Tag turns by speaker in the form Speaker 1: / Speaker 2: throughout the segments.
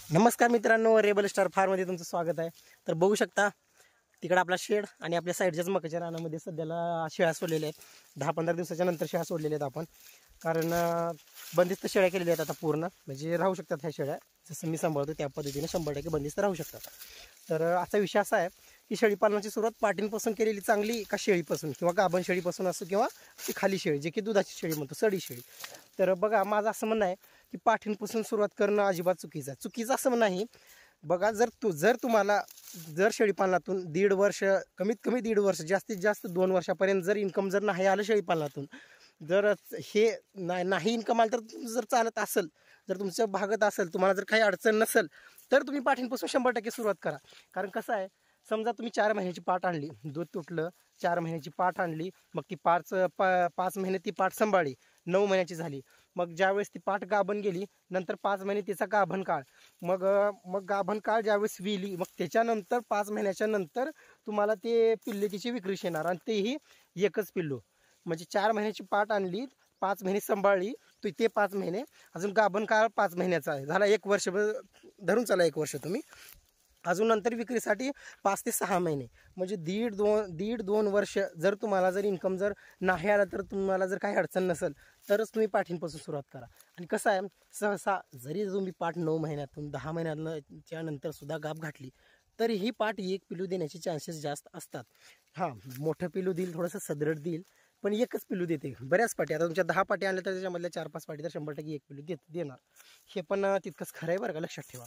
Speaker 1: नमस्कार मित्रांनो, rebel star फार्ममध्ये तुमचं स्वागत आहे। तर बघू शकता तिकडे आपला शेड आणि आपल्या साईडच्याच मकाच्या रानामध्ये सध्याला शेळ्या सोडलेल्या आहेत। 10-15 दिवसाच्या नंतर शेळ्या सोडलेल्या आहेत आपण, कारण बंदिस्त शेळ्या केलेल्या आहेत आता पूर्ण, म्हणजे राहू शकतात ह्या शेळ्या जसं मी सांभाळतो त्या पद्धतीने 100% बंदिस्त राहू शकतात। तर आजचा विषय असा आहे की शेळीपालनाची सुरुवात पाटींपासून केलेली चांगली का शेळीपासून, किंवा गाभण शेळीपासून असो किंवा ती खाली शेळी जे की दुधाची शेळी म्हणतो, सडी शेळी। तर बघा, माझं असं म्हणणं आहे की पाठींपासून सुरुवात करणं अजिबात चुकीचं असं नाही। बघा, जर तुम्हाला शेळीपालनातून 1.5 वर्ष, कमीत कमी 1.5 वर्ष, जास्तीत जास्त 2 वर्षापर्यंत जर इन्कम जर नाही आलं शेळीपालनातून, जर हे नाही इन्कम आलं, तर जर चालत असेल, जर तुमच्या भागात असेल, तुम्हाला जर काही अडचण नसेल, तर तुम्ही पाठींपासून 100% सुरुवात करा। कारण कसं आहे, समजा तुम्ही 4 महिन्याची पाठ आणली, दूध तुटलं, 4 महिन्याची पाठ आणली, मग ती 5 महिने ती पाठ सांभाळली, 9 महिन्याची झाली, मग ज्यावेळेस ती पाठ गाभण गेली, नंतर 5 महिने तिचा गाभण काळ, मग गाभण काळ ज्यावेळेस विली, मग त्याच्यानंतर 5 महिन्याच्या नंतर तुम्हाला ते पिल्ले तिची विक्रीस येणार, आणि तेही एकच पिल्लू। म्हणजे 4 महिन्याची पाठ आणली, 5 महिने सांभाळली, ते 5 महिने, अजून गाभण काळ 5 महिन्याचा आहे, झाला 1 वर्ष, धरून चला 1 वर्ष तुम्ही, अजून नंतर विक्रीसाठी 5 ते 6 महिने, म्हणजे दीड दोन वर्ष जर तुम्हाला इन्कम जर नाही आला, तर तुम्हाला जर काही अडचण नसेल, तरच तुम्ही पाठींपासून सुरुवात करा। आणि कसं आहे, सहसा जरी तुम्ही पाठ 9 महिन्यातून 10 महिन्याच्या नंतर सुद्धा गाभ घातली, तरी ही पाठ 1 पिल्लू देण्याचे चान्सेस जास्त असतात। हां, मोठं पिल्लू देईल, थोडंसं सदृढ देईल, पण एकच पिल्लू देते बऱ्याच पाटी। आता तुमच्या 10 पाटी आणल्या, तर त्याच्यामधल्या 4-5 पाटी तर 100% 1 पिल्लू देणार, हे पण तितकंच खरं आहे बरं का, लक्षात ठेवा।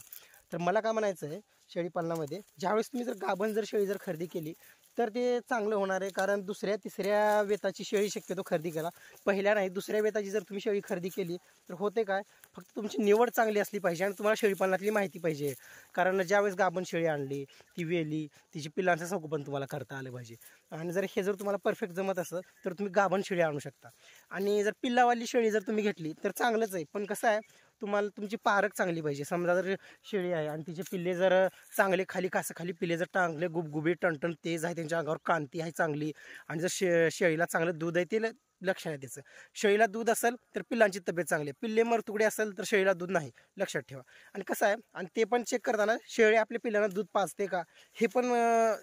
Speaker 1: तर मला काय म्हणायचं आहे, शेळीपालनामध्ये ज्यावेळेस तुम्ही जर गाभण शेळी खरेदी केली, तर ते चांगलं होणार आहे। कारण 2ऱ्या-3ऱ्या वेताची शेळी शक्यतो खरेदी करा, पहिल्या नाही 2ऱ्या वेताची जर तुम्ही शेळी खरेदी केली, तर होते काय, फक्त तुमची निवड चांगली असली पाहिजे आणि तुम्हाला शेळीपालनातली माहिती पाहिजे। कारण ज्यावेळेस गाभण शेळी आणली, ती वेली, तिची पिल्लांचं संगोपन तुम्हाला करता आलं पाहिजे। आणि जर हे तुम्हाला परफेक्ट जमत असेल, तर तुम्ही गाभण शेळी आणू शकता। आणि जर पिल्लावाली शेळी जर तुम्ही घेतली, तर चांगलंच आहे, पण कसं आहे, तुम्हाला तुमची पारख चांगली पाहिजे। समजा जर शेळी आहे आणि तिचे पिल्ले जर चांगले खाली पिल्ले जर चांगले गुबगुबे टणटण तेज आहे, त्यांच्या अंगावर कांती आहे चांगली, आणि जर शेळीला चांगलं दूध आहे, ते लक्षण आहे त्याचं। शेळीला दूध असेल तर पिल्लांची तब्येत चांगली आहे, पिल्ले मरतुकडे असेल तर शेळीला दूध नाही, लक्षात ठेवा। आणि कसं आहे, आणि ते पण चेक करताना शेळी आपल्या पिल्लांना दूध पाजते का, हे पण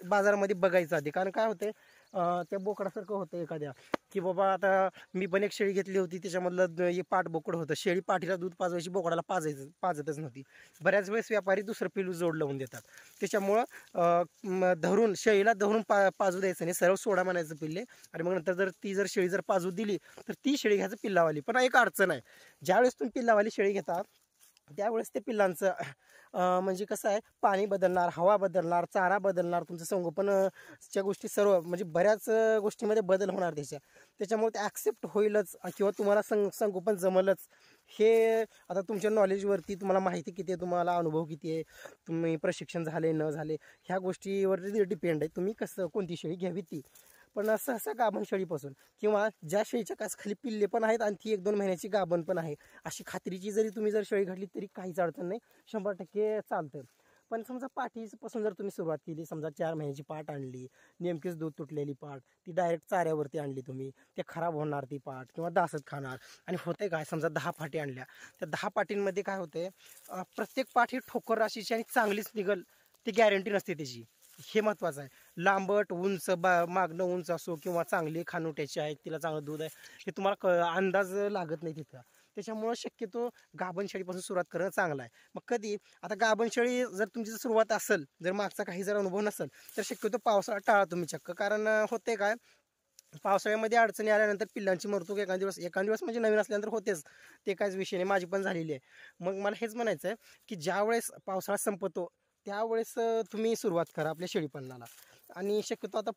Speaker 1: बाजारामध्ये बघायचं आधी। कारण काय होते, त्या बोकडासारखं होतं एखाद्या, की बाबा आता मी पण एक शेळी घेतली होती, त्याच्यामधलं एक पाठ बोकड होतं, शेळी पाठीला दूध पाजवायची, बोकडाला पाजतच नव्हती। बऱ्याच वेळेस व्यापारी दुसरं पिल्लू जोड लावून देतात, त्याच्यामुळं शेळीला धरून पाजू द्यायचं नाही, सरळ सोडा म्हणायचं पिल्ले। आणि मग नंतर जर शेळी पाजू दिली, तर ती शेळी घ्यायचं पिल्लावाली। पण एक अडचण आहे, ज्यावेळेस तुम्ही पिल्लावाली शेळी घेता, त्यावेळेस ते पिल्लांचं म्हणजे कसं आहे, पाणी बदलणार, हवा बदलणार, चारा बदलणार, तुमचं संगोपनच्या गोष्टी सर्व, म्हणजे बऱ्याच गोष्टीमध्ये बदल होणार त्याच्यामुळे ते ॲक्सेप्ट होईलच, किंवा तुम्हाला संगोपन जमलच, हे आता तुमच्या नॉलेजवरती, तुम्हाला माहिती किती आहे, तुम्हाला अनुभव किती आहे, तुम्ही प्रशिक्षण झाले न झाले, ह्या गोष्टीवरती डिपेंड आहे तुम्ही कोणती शेळी घ्यावी ती। पण सहसा गाभण शेळीपासून, किंवा ज्या शेळीच्या खाली पिल्ले पण आहेत आणि ती 1-2 महिन्याची गाभण पण आहे, अशी खात्रीची जरी तुम्ही शेळी घातली, तरी काहीच अडचण नाही, 100% चालतं। पण समजा पाठीपासून जर तुम्ही सुरुवात केली, समजा 4 महिन्याची पाठ आणली, नेमकीच दूध तुटलेली पाठ, ती डायरेक्ट चाऱ्यावरती आणली तुम्ही, ते खराब होणार ती पाठ, किंवा दासत खाणार। आणि होते काय, समजा 10 पाठी आणल्या, त्या 10 पाठींमध्ये काय होते, प्रत्येक पाठी ठोकर राशीची आणि चांगलीच निघल, ती गॅरंटी नसते त्याची, हे महत्त्वाचं आहे। लांबट, उंच, मागणं उंच असो, किंवा चांगली खानुट्याची आहे, तिला चांगलं दूध आहे, हे तुम्हाला अंदाज लागत नाही तिथं। त्याच्यामुळं शक्यतो गाभण शेळीपासून सुरुवात करणं चांगलं आहे। मग कधी, आता गाभण शेळी जर तुमची सुरुवात असेल, जर मागचा काही अनुभव नसेल, तर शक्यतो पावसाळा टाळा तुम्ही चक्क। कारण होते काय, पावसाळ्यामध्ये अडचणी आल्यानंतर पिल्लांची मरतूक एखाद दिवस म्हणजे नवीन असल्यानंतर होतेच, ते काहीच विषय नाही, माझी पण झालेली आहे। मग मला हेच म्हणायचं आहे की ज्यावेळेस पावसाळा संपतो, त्यावेळेस तुम्ही सुरुवात करा आपल्या शेळीपालनाला। आणि शक्यतो आता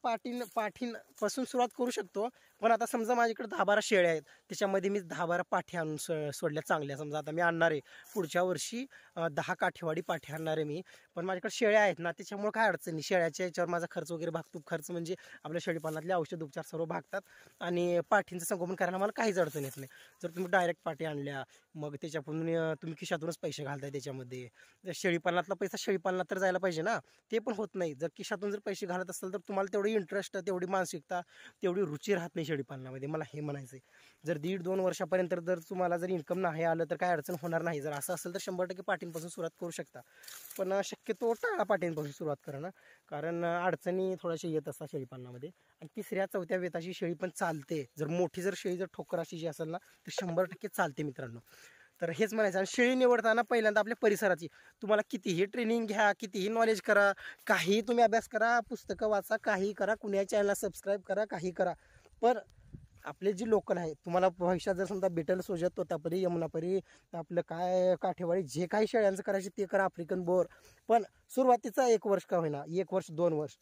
Speaker 1: पाठींपासून सुरुवात करू शकतो, पण आता समजा माझ्याकडे 10-12 शेळ्या आहेत, त्याच्यामध्ये मी 10-12 पाठी आणून सोडल्या चांगल्या। समजा आता मी आणणार आहे पुढच्या वर्षी 10 काठेवाडी पाठी आणणार आहे मी, पण माझ्याकडे शेळ्या आहेत ना, त्याच्यामुळे काय अडचण नाही, शेळ्याच्या याच्यावर माझा खर्च वगैरे भागतो, खर्च म्हणजे आपल्या शेळीपालनातले औषध उपचार सर्व भागतात, आणि पाठींचं संगोपन करायला मला काहीच अडचण येत नाही। जर तुम्ही डायरेक्ट पाठी आणल्या, मग त्याच्याकडून तुम्ही खिशातूनच पैसे घालताय, त्याच्यामध्ये शेळीपालनातला पैसा शेळीपालनात तर जायला पाहिजे ना, ते पण होत नाही। जर खिशातून पैसे घालत पाळत असाल तर तुम्हाला तेवढी इंटरेस्ट, तेवढी मानसिकता, तेवढी रुची राहत नाही शेळीपालनामध्ये. मला हे म्हणायचं आहे. जर 1.5-2 वर्षापर्यंत जर तुम्हाला जर इन्कम नाही आलं तर काय अडचण होणार नाही. जर असं असेल तर 100% पाटींपासून सुरुवात करू शकता, पण शक्यतो टाळा पाटींपासून सुरुवात करणं, कारण अडचणी थोड्याशा येत असतात शेळीपालनामध्ये. आणि 3ऱ्या-4थ्या वेताची शेळी पण चालते. जर मोठी जर शेळी जर ठोकर अशी जी असेल ना तर 100% चालते मित्रांनो. तर हेच म्हणायचं. आणि शेळी निवडताना पहिल्यांदा आपल्या परिसराची, तुम्हाला कितीही ट्रेनिंग घ्या, कितीही नॉलेज करा, काही तुम्ही अभ्यास करा, पुस्तकं वाचा, काही करा, कुण्या चॅनलला सबस्क्राईब करा, काही करा, पण आपले जे लोकल आहे, तुम्हाला भविष्यात जर समजा बेटल, सोजत, तोतापरी, यमुनापरी, आपलं काय काठेवाडी, जे काही शेळ्यांचं करायचे ते करा, आफ्रिकन बोर, पण सुरुवातीचा 1 वर्ष का होईना, 1 वर्ष 2 वर्ष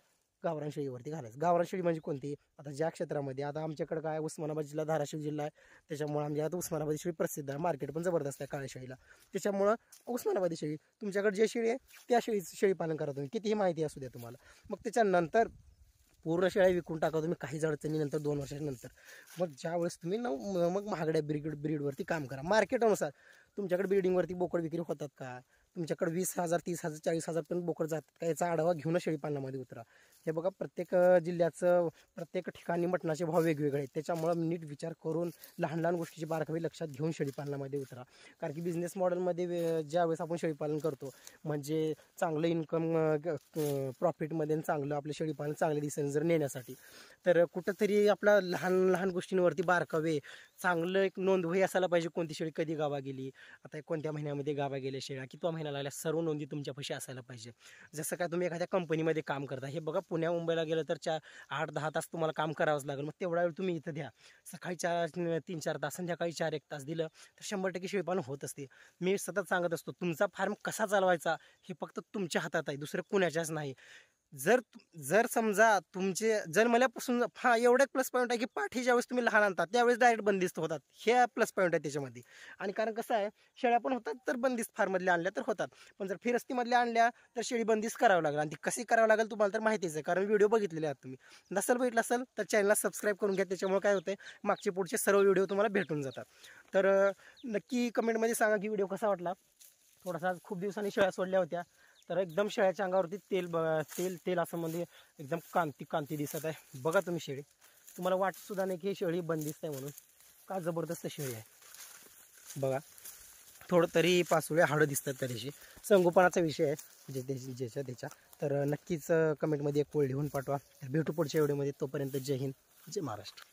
Speaker 1: गावरान शेळीवरती घालायचं. गावरान शेळी म्हणजे कोणती, आता ज्या क्षेत्रामध्ये, आता आमच्याकडे काय उस्मानाबाद जिल्हा, धाराशिव जिल्हा आहे, त्याच्यामुळे आमच्या आता उस्मानाबादी शेळी प्रसिद्ध आहे, मार्केट पण जबरदस्त आहे काळ्या शेळीला, त्याच्यामुळं उस्मानाबादी शेळी, तुमच्याकडे जे शेळी आहे त्या शेळी पालन करा तुम्ही, कितीही माहिती असू द्या तुम्हाला. मग त्याच्यानंतर पूर्ण शेळ्या विकून टाका तुम्ही काहीच अडचणीनंतर 2 वर्षानंतर. मग ज्यावेळेस तुम्ही मग महागड्या ब्रीडवरती काम करा. मार्केटनुसार तुमच्याकडे ब्रीडिंगवरती बोकड विक्री होतात का, तुमच्याकडे 20,000, 30,000, 40,000 पण बोकड जातात का, याचा आढावा घेऊन शेळीपालनामध्ये उतरा. हे बघा, प्रत्येक जिल्ह्याचं, प्रत्येक ठिकाणी मटणाचे भाव वेगवेगळे आहेत, त्याच्यामुळं नीट विचार करून लहान लहान गोष्टीची बारकावे लक्षात घेऊन शेळीपालनामध्ये उतरा. कारण की बिझनेस मॉडेलमध्ये ज्यावेळेस आपण शेळीपालन करतो म्हणजे चांगलं इन्कम, प्रॉफिटमध्ये चांगलं आपलं शेळीपालन चांगले दिसेल जर नेण्यासाठी, तर कुठंतरी आपला लहान लहान गोष्टींवरती बारकावे चांगलं एक नोंदवही असायला पाहिजे. कोणती शेळी कधी गावा गेली, आता कोणत्या महिन्यामध्ये गावा गेल्या शेळ्या, कितवा महिना लागला, सर्व नोंदी तुमच्यापाशी असायला पाहिजे. जसं काय तुम्ही एखाद्या कंपनीमध्ये काम करता, हे बघा पुण्या मुंबईला गेलं तर 8-10 तास तुम्हाला काम करावंच लागेल. मग तेवढा वेळ तुम्ही इथं द्या, सकाळी 3-4 तास, संध्याकाळी 4-1 तास दिलं तर 100% शेळीपालन होत असते. मी सतत सांगत असतो, तुमचा फार्म कसा चालवायचा हे फक्त तुमच्या हातात आहे, दुसरं कुणाच्याच नाही. जर समजा तुमचे जन्मल्यापासून एवढा प्लस पॉईंट आहे की पाठी ज्यावेळेस तुम्ही लहान आणतात त्यावेळेस डायरेक्ट बंदिस्त होतात, हे प्लस पॉईंट आहे त्याच्यामध्ये. आणि कारण कसं आहे, शेळ्या पण होतात तर बंदिस्त फार्ममधल्या आणल्या तर होतात, पण जर फिरस्तीमधल्या आणल्या तर शेळी बंदिस्त करावं लागेल. आणि ती कशी करावं लागेल तुम्हाला तर माहितीच आहे, कारण व्हिडिओ बघितलेले आहात तुम्ही. नसेल बघितलं असेल तर चॅनलला सबस्क्राईब करून घ्या, त्याच्यामुळे काय होतं, मागचे पुढचे सर्व व्हिडिओ तुम्हाला भेटून जातात. तर नक्की कमेंटमध्ये सांगा की व्हिडिओ कसा वाटला. थोडासा खूप दिवसांनी शेळ्या सोडल्या होत्या, तर एकदम शेळ्याच्या अंगावरती तेल असं म्हणजे एकदम कांती दिसत आहे. बघा तुम्ही शेळी, तुम्हाला वाटत सुद्धा नाही की ही शेळी बंदिस्त आहे म्हणून, का जबरदस्त शेळी आहे. बघा, थोडं तरी पाचोळ्या हाडं दिसतात तरीशी. संगोपनाचा विषय आहे ज्याच्या त्याच्या. तर नक्कीच कमेंटमध्ये एक पोळ लिहून पाठवा. भेटू पुढच्या व्हिडिओमध्ये. तोपर्यंत जय हिंद, जय महाराष्ट्र.